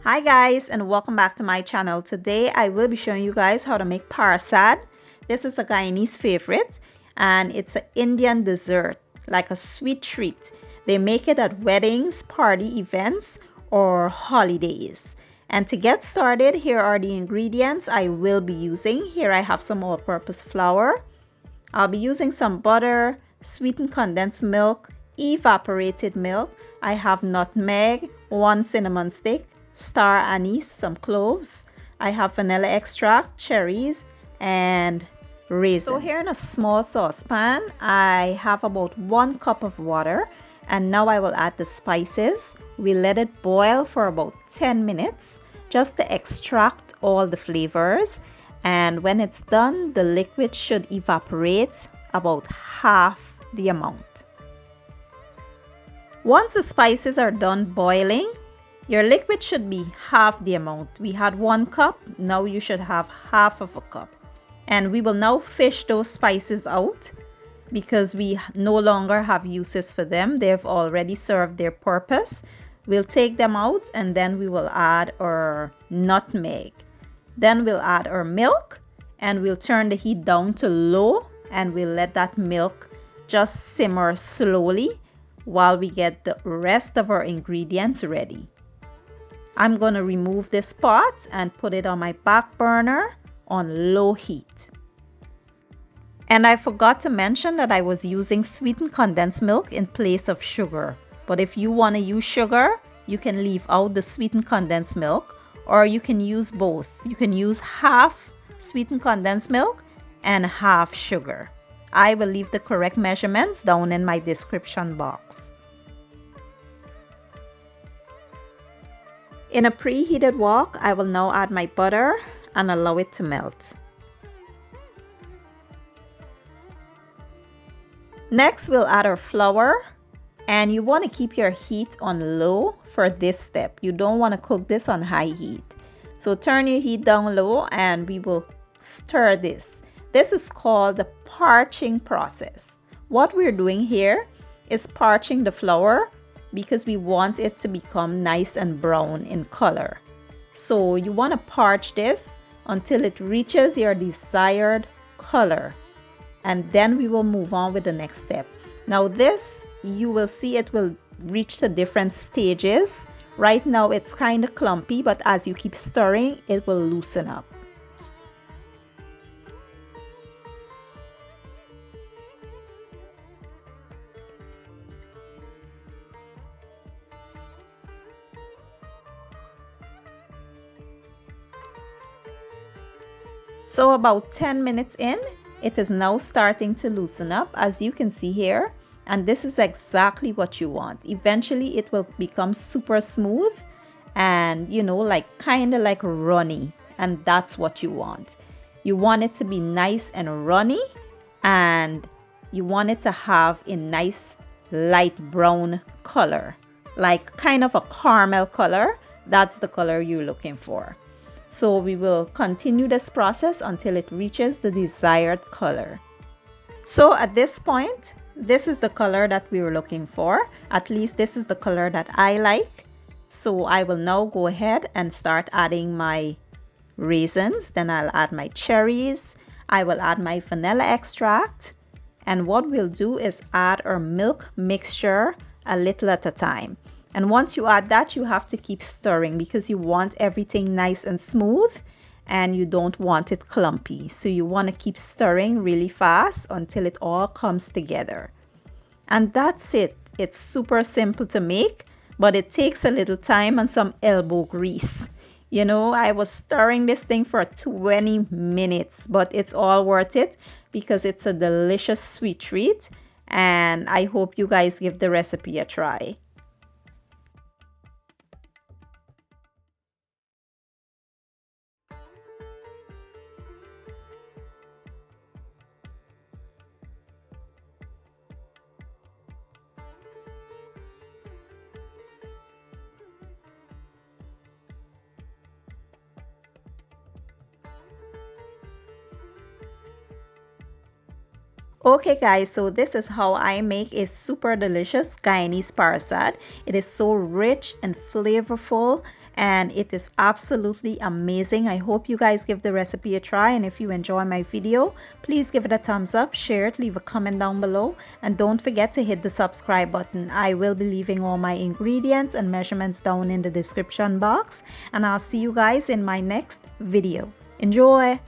Hi guys, and welcome back to my channel. Today I will be showing you guys how to make PARSAD. This is a Guyanese favorite and it's an Indian dessert, like a sweet treat. They make it at weddings, party events, or holidays. And to get started, here are the ingredients I will be using. Here I have some all-purpose flour. I'll be using some butter, sweetened condensed milk, evaporated milk. I have nutmeg, 1 cinnamon stick, star anise, some cloves. I have vanilla extract, cherries, and raisins. So here in a small saucepan, I have about 1 cup of water, and now I will add the spices. We let it boil for about 10 minutes just to extract all the flavors. And when it's done, the liquid should evaporate about half the amount. Once the spices are done boiling, your liquid should be half the amount. We had 1 cup, now you should have half of a cup. And we will now fish those spices out because we no longer have uses for them. They've already served their purpose. We'll take them out and then we will add our nutmeg. Then we'll add our milk and we'll turn the heat down to low and we'll let that milk just simmer slowly while we get the rest of our ingredients ready. I'm going to remove this pot and put it on my back burner on low heat. And I forgot to mention that I was using sweetened condensed milk in place of sugar. But if you want to use sugar, you can leave out the sweetened condensed milk, or you can use both. You can use half sweetened condensed milk and half sugar. I will leave the correct measurements down in my description box. In a preheated wok, I will now add my butter and allow it to melt. Next, we'll add our flour, and you want to keep your heat on low for this step. You don't want to cook this on high heat. So turn your heat down low and we will stir this. This is called the parching process. What we're doing here is parching the flour because we want it to become nice and brown in color. So you want to parch this until it reaches your desired color. And then we will move on with the next step. Now this, you will see it will reach to different stages. Right now it's kind of clumpy, but as you keep stirring, it will loosen up. So about 10 minutes in, it is now starting to loosen up, as you can see here. And this is exactly what you want. Eventually it will become super smooth and, you know, like kind of like runny. And that's what you want. You want it to be nice and runny, and you want it to have a nice light brown color, like kind of a caramel color. That's the color you're looking for. So we will continue this process until it reaches the desired color. So at this point, this is the color that we were looking for. At least this is the color that I like. So I will now go ahead and start adding my raisins. Then I'll add my cherries. I will add my vanilla extract. And what we'll do is add our milk mixture a little at a time. And once you add that, you have to keep stirring because you want everything nice and smooth and you don't want it clumpy. So you want to keep stirring really fast until it all comes together. And that's it. It's super simple to make, but it takes a little time and some elbow grease. You know, I was stirring this thing for 20 minutes, but it's all worth it because it's a delicious sweet treat. And I hope you guys give the recipe a try. Okay guys, so this is how I make a super delicious Guyanese PARSAD. It is so rich and flavorful and it is absolutely amazing. I hope you guys give the recipe a try, and if you enjoy my video, please give it a thumbs up, share it, leave a comment down below, and don't forget to hit the subscribe button. I will be leaving all my ingredients and measurements down in the description box, and I'll see you guys in my next video. Enjoy!